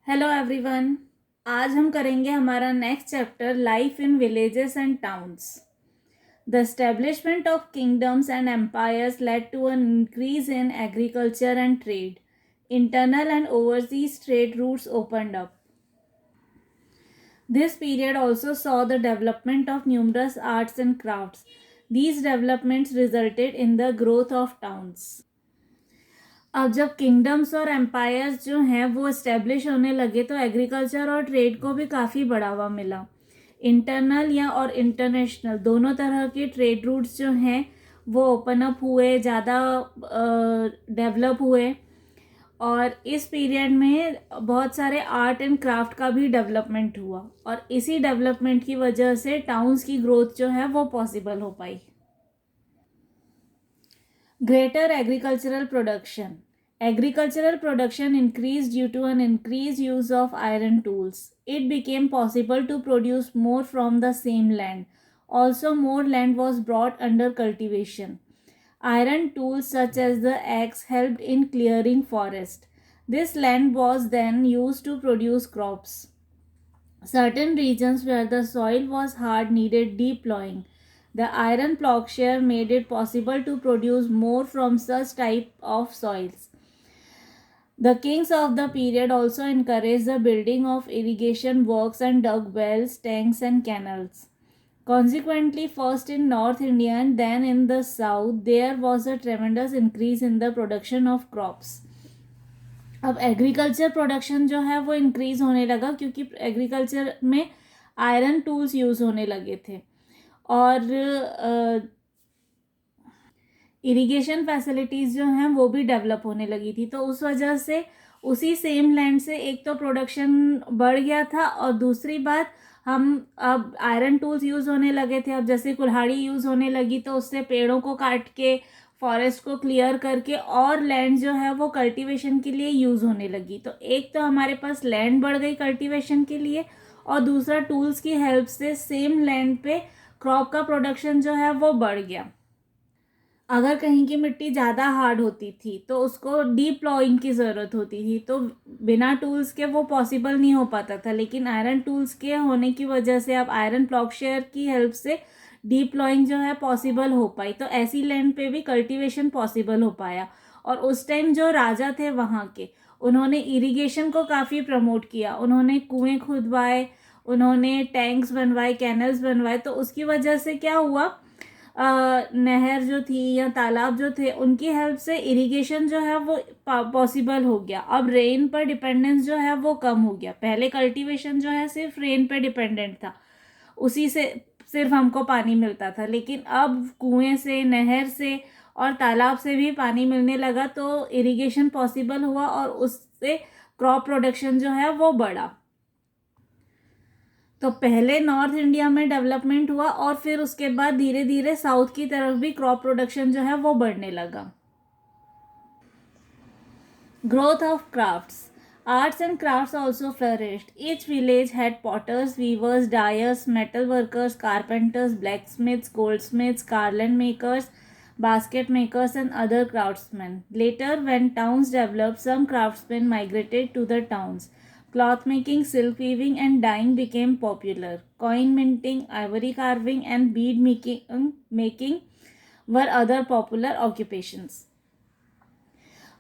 Hello everyone. आज हम करेंगे हमारा next chapter life in villages and towns. The establishment of kingdoms and empires led to an increase in agriculture and trade. Internal and overseas trade routes opened up. This period also saw the development of numerous arts and crafts. These developments resulted in the growth of towns. अब जब kingdoms और empires जो हैं वो establish होने लगे तो agriculture और ट्रेड को भी काफ़ी बढ़ावा मिला. इंटरनल या और इंटरनेशनल दोनों तरह के ट्रेड रूट्स जो हैं वो ओपन अप हुए, ज़्यादा डेवलप हुए. और इस पीरियड में बहुत सारे आर्ट एंड क्राफ्ट का भी डेवलपमेंट हुआ और इसी डेवलपमेंट की वजह से टाउन्स की ग्रोथ जो है वो पॉसिबल हो पाई. Greater agricultural production. Agricultural production increased due to an increased use of iron tools. It became possible to produce more from the same land. Also, more land was brought under cultivation. Iron tools such as the axe helped in clearing forest. This land was then used to produce crops. Certain regions where the soil was hard needed deep plowing. The iron plowshare made it possible to produce more from such type of soils. The kings of the period also encouraged the building of irrigation works and dug wells, tanks and canals. Consequently, first in North India and then in the South, there was a tremendous increase in the production of crops. अब agriculture production जो है वो increase होने लगा क्योंकि agriculture में iron tools use होने लगे थे और इरिगेशन फैसिलिटीज़ जो हैं वो भी डेवलप होने लगी थी. तो उस वजह से उसी सेम लैंड से एक तो प्रोडक्शन बढ़ गया था और दूसरी बात हम अब आयरन टूल्स यूज़ होने लगे थे. अब जैसे कुल्हाड़ी यूज़ होने लगी तो उससे पेड़ों को काट के फॉरेस्ट को क्लियर करके और लैंड जो है वो कल्टीवेशन के लिए यूज़ होने लगी. तो एक तो हमारे पास लैंड बढ़ गई कल्टीवेशन के लिए और दूसरा टूल्स की हेल्प से सेम लैंड पे क्रॉप का प्रोडक्शन जो है वो बढ़ गया. अगर कहीं की मिट्टी ज़्यादा हार्ड होती थी तो उसको डीप प्लॉइंग की ज़रूरत होती थी तो बिना टूल्स के वो पॉसिबल नहीं हो पाता था. लेकिन आयरन टूल्स के होने की वजह से अब आयरन प्लॉकशेयर की हेल्प से डीप प्लॉइंग जो है पॉसिबल हो पाई. तो ऐसी लैंड पे भी कल्टीवेशन पॉसिबल हो पाया. और उस टाइम जो राजा थे वहाँ के उन्होंने इरिगेशन को काफ़ी प्रमोट किया. उन्होंने कुएँ खुदवाए, उन्होंने टैंक्स बनवाए, कैनल्स बनवाए. तो उसकी वजह से क्या हुआ, नहर जो थी या तालाब जो थे उनकी हेल्प से इरिगेशन जो है वो पॉसिबल हो गया. अब रेन पर डिपेंडेंस जो है वो कम हो गया. पहले कल्टीवेशन जो है सिर्फ रेन पे डिपेंडेंट था, उसी से सिर्फ हमको पानी मिलता था. लेकिन अब कुएं से, नहर से और तालाब से भी पानी मिलने लगा तो इरिगेशन पॉसिबल हुआ और उससे क्रॉप प्रोडक्शन जो है वो बढ़ा. तो पहले नॉर्थ इंडिया में डेवलपमेंट हुआ और फिर उसके बाद धीरे धीरे साउथ की तरफ भी क्रॉप प्रोडक्शन जो है वो बढ़ने लगा. Growth of crafts. Arts and crafts also flourished. Each village had potters, weavers, dyers, metal workers, carpenters, blacksmiths, goldsmiths, garland makers, basket makers, and other craftsmen. Later, when towns developed, some craftsmen migrated to the towns. Cloth making, silk weaving, and dyeing became popular. Coin minting, ivory carving, and bead making were other popular occupations.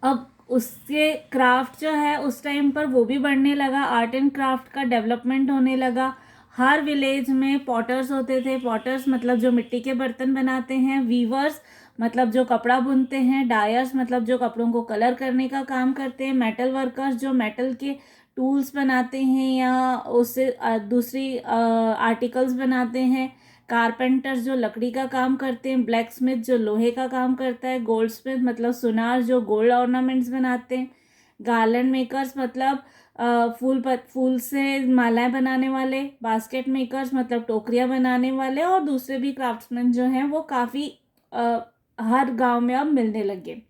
अब उसके craft जो है उस time पर वो भी बढ़ने लगा. आर्ट एंड क्राफ्ट का डेवलपमेंट होने लगा. हर विलेज में पॉटर्स होते थे. पॉटर्स मतलब जो मिट्टी के बर्तन बनाते हैं. वीवर्स मतलब जो कपड़ा बुनते हैं. डायर्स मतलब जो कपड़ों को कलर करने का काम करते हैं. मेटल वर्कर्स जो मेटल के टूल्स बनाते हैं या उससे दूसरी आर्टिकल्स बनाते हैं. कारपेंटर्स जो लकड़ी का काम करते हैं. ब्लैक स्मिथ जो लोहे का काम करता है. गोल्ड स्मिथ मतलब सुनार जो गोल्ड ऑर्नामेंट्स बनाते हैं. गार्लैंड मेकर्स मतलब फूल से मालाएं बनाने वाले. बास्केट मेकर्स मतलब टोकरियां बनाने वाले. और दूसरे भी क्राफ्ट्समैन जो हैं वो काफ़ी हर गांव में अब मिलने लगे.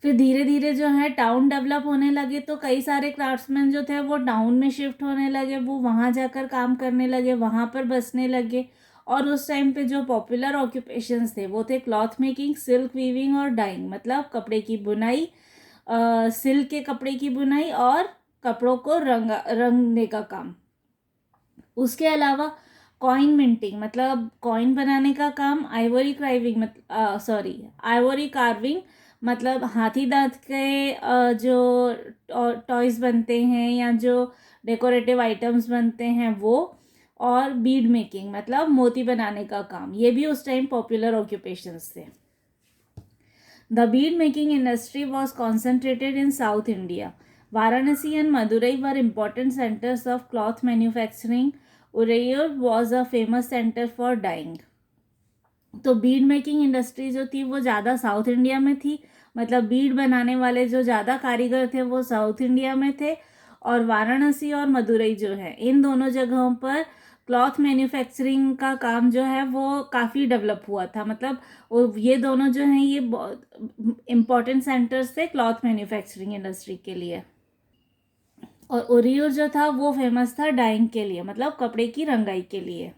फिर धीरे धीरे जो है टाउन डेवलप होने लगे तो कई सारे क्राफ्ट्समैन जो थे वो टाउन में शिफ्ट होने लगे. वो वहाँ जाकर काम करने लगे, वहाँ पर बसने लगे. और उस टाइम पे जो पॉपुलर ऑक्यूपेशंस थे वो थे क्लॉथ मेकिंग, सिल्क वीविंग और डाइंग मतलब कपड़े की बुनाई, सिल्क के कपड़े की बुनाई और कपड़ों को रंगने का काम। उसके अलावा कॉइन मिंटिंग मतलब कॉइन बनाने का काम, आइवरी क्राइविंग आइवरी कार्विंग मतलब हाथी दांत के जो टॉयज बनते हैं या जो डेकोरेटिव आइटम्स बनते हैं वो, और बीड मेकिंग मतलब मोती बनाने का काम, ये भी उस टाइम पॉपुलर ऑक्यूपेशंस थे। The bead making industry was concentrated in South India. Varanasi and Madurai were important centers of cloth manufacturing. Urayur was a famous center for dyeing. तो बीड मेकिंग इंडस्ट्री जो थी वो ज़्यादा south India में थी, मतलब बीड बनाने वाले जो ज़्यादा कारीगर थे वो साउथ इंडिया में थे, और वाराणसी और मदुरई जो है इन दोनों जगहों पर क्लॉथ मैन्युफैक्चरिंग का काम जो है वो काफ़ी डेवलप हुआ था। मतलब ये दोनों जो हैं ये बहुत इम्पॉर्टेंट सेंटर्स थे क्लॉथ मैन्युफैक्चरिंग इंडस्ट्री के लिए। और उरियूर जो था वो फेमस था डाइंग के लिए, मतलब कपड़े की रंगाई के लिए।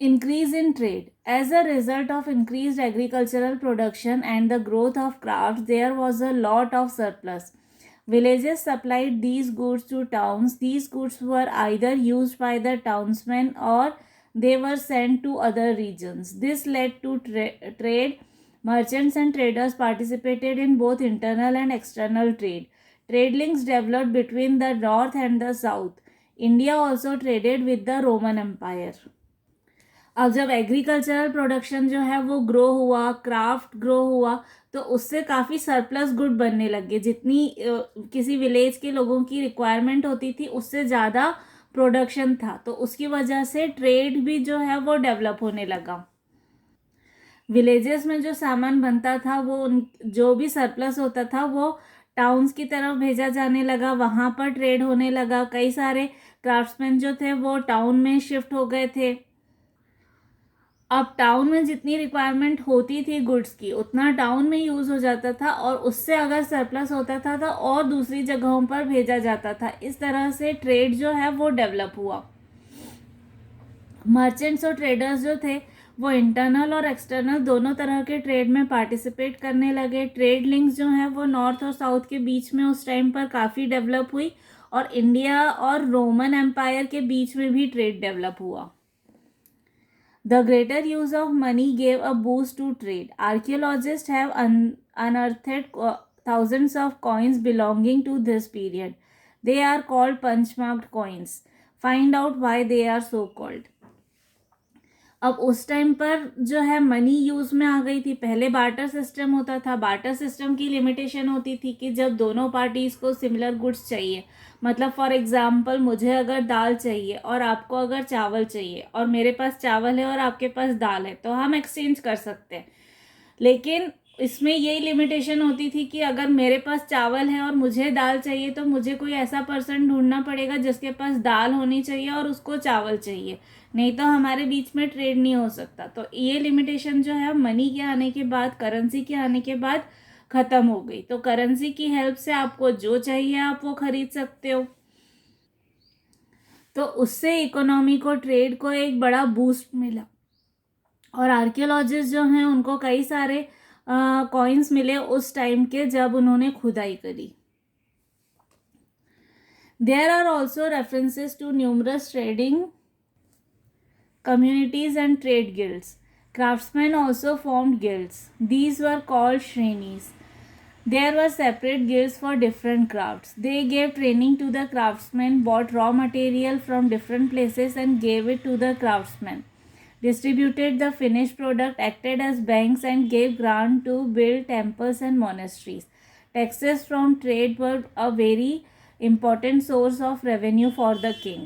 Increase in trade. As a result of increased agricultural production and the growth of crafts, there was a lot of surplus. Villages supplied these goods to towns. These goods were either used by the townsmen or they were sent to other regions. This led to trade. Merchants and traders participated in both internal and external trade. Trade links developed between the north and the south. India also traded with the Roman Empire. अब जब agricultural production जो है वो grow हुआ, craft grow हुआ, तो उससे काफ़ी सरप्लस गुड बनने लगे। जितनी किसी विलेज के लोगों की रिक्वायरमेंट होती थी उससे ज़्यादा प्रोडक्शन था, तो उसकी वजह से ट्रेड भी जो है वो डेवलप होने लगा। विलेजेस में जो सामान बनता था वो जो भी सरप्लस होता था वो टाउन्स की तरफ भेजा जाने लगा, वहाँ पर ट्रेड होने लगा। कई सारे क्राफ्ट्समैन जो थे वो टाउन में शिफ्ट हो गए थे। अब टाउन में जितनी रिक्वायरमेंट होती थी गुड्स की उतना टाउन में यूज़ हो जाता था, और उससे अगर सरप्लस होता था तो और दूसरी जगहों पर भेजा जाता था। इस तरह से ट्रेड जो है वो डेवलप हुआ। मर्चेंट्स और ट्रेडर्स जो थे वो इंटरनल और एक्सटर्नल दोनों तरह के ट्रेड में पार्टिसिपेट करने लगे। ट्रेड लिंक्स जो हैं वो नॉर्थ और साउथ के बीच में उस टाइम पर काफ़ी डेवलप हुई, और इंडिया और रोमन एम्पायर के बीच में भी ट्रेड डेवलप हुआ। The greater use of money gave a boost to trade. Archaeologists have unearthed thousands of coins belonging to this period. They are called punch-marked coins. Find out why they are so called. अब उस time पर जो है money use में आ गई थी। पहले barter system होता था। बार्टर सिस्टम की लिमिटेशन होती थी कि जब दोनों पार्टीज को सिमिलर गुड्स चाहिए, मतलब फॉर एग्जांपल मुझे अगर दाल चाहिए और आपको अगर चावल चाहिए, और मेरे पास चावल है और आपके पास दाल है, तो हम एक्सचेंज कर सकते हैं। लेकिन इसमें यही लिमिटेशन होती थी कि अगर मेरे पास चावल है और मुझे दाल चाहिए तो मुझे कोई ऐसा पर्सन ढूंढना पड़ेगा जिसके पास दाल होनी चाहिए और उसको चावल चाहिए, नहीं तो हमारे बीच में ट्रेड नहीं हो सकता। तो ये लिमिटेशन जो है मनी के आने के बाद, करेंसी के आने के बाद ख़त्म हो गई। तो करेंसी की हेल्प से आपको जो चाहिए आप वो खरीद सकते हो। तो उससे इकोनॉमी को, ट्रेड को एक बड़ा बूस्ट मिला। और आर्कियोलॉजिस्ट जो हैं उनको कई सारे कॉइन्स मिले उस टाइम के जब उन्होंने खुदाई करी। There are also references to numerous trading communities and trade guilds. Craftsmen also formed guilds. These were called shrenis. There were separate guilds for different crafts. They gave training to the craftsmen, bought raw material from different places and gave it to the craftsmen, distributed the finished product, acted as banks, and gave grant to build temples and monasteries. Taxes from trade were a very important source of revenue for the king.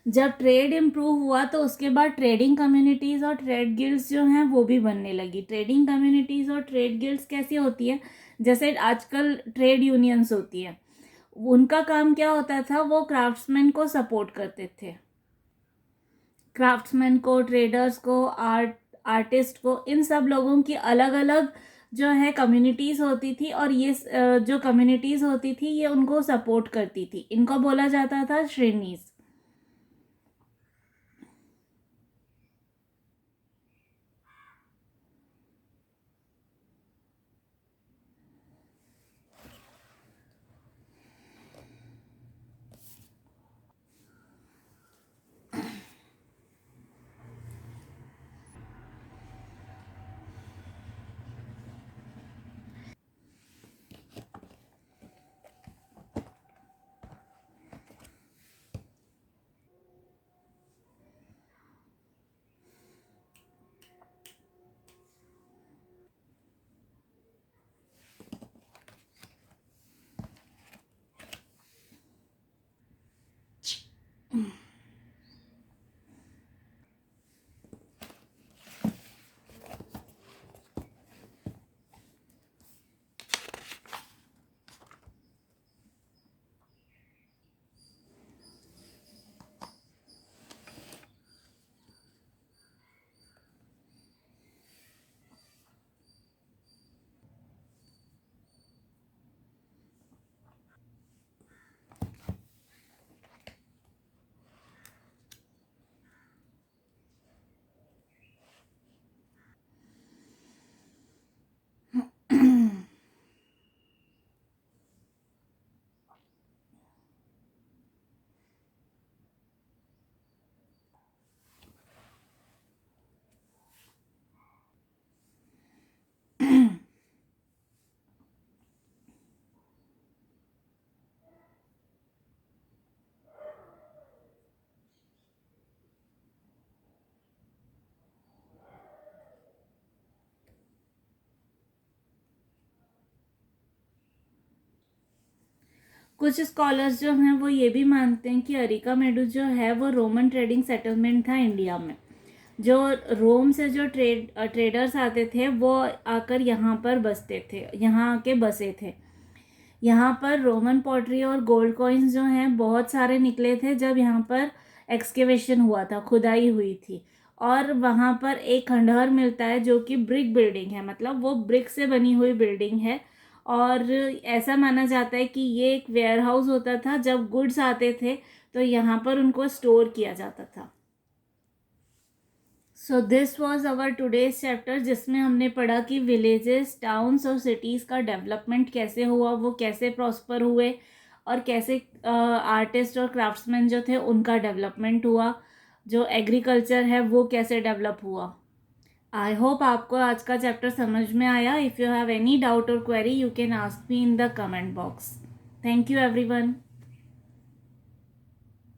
जब trade improve हुआ तो उसके बाद trading communities और trade guilds जो हैं वो भी बनने लगी। ट्रेडिंग कम्युनिटीज़ और ट्रेड गिल्ड्स कैसी होती है, जैसे आजकल ट्रेड यूनियंस होती है, उनका काम क्या होता था, वो क्राफ्ट्समैन को सपोर्ट करते थे। क्राफ्ट्समैन को, ट्रेडर्स को, आर्टिस्ट को, इन सब लोगों की अलग अलग जो है कम्युनिटीज़ होती थी, और ये जो कम्युनिटीज़ होती थी ये उनको सपोर्ट करती थी। इनको बोला जाता था श्रेणीज़। कुछ स्कॉलर्स जो हैं वो ये भी मानते हैं कि अरिकामेडू जो है वो रोमन ट्रेडिंग सेटलमेंट था इंडिया में। जो रोम से जो ट्रेडर्स आते थे वो आकर यहाँ पर बसते थे, यहाँ आके बसे थे। यहाँ पर रोमन पॉटरी और गोल्ड कॉइन्स जो हैं बहुत सारे निकले थे जब यहाँ पर एक्सकेवेशन हुआ था, खुदाई हुई थी। और वहाँ पर एक खंडहर मिलता है जो कि ब्रिक बिल्डिंग है, मतलब वो ब्रिक से बनी हुई बिल्डिंग है। और ऐसा माना जाता है कि ये एक वेयर हाउस होता था, जब गुड्स आते थे तो यहाँ पर उनको स्टोर किया जाता था। So this was our today's chapter, जिसमें हमने पढ़ा कि विलेजेस, टाउन्स और सिटीज़ का डेवलपमेंट कैसे हुआ, वो कैसे प्रॉस्पर हुए, और कैसे आर्टिस्ट और क्राफ्ट्समैन जो थे उनका डेवलपमेंट हुआ, जो एग्रीकल्चर है वो कैसे डेवलप हुआ। आई होप आपको आज का चैप्टर समझ में आया। If you have any doubt और query you can ask me in the comment box. Thank you everyone.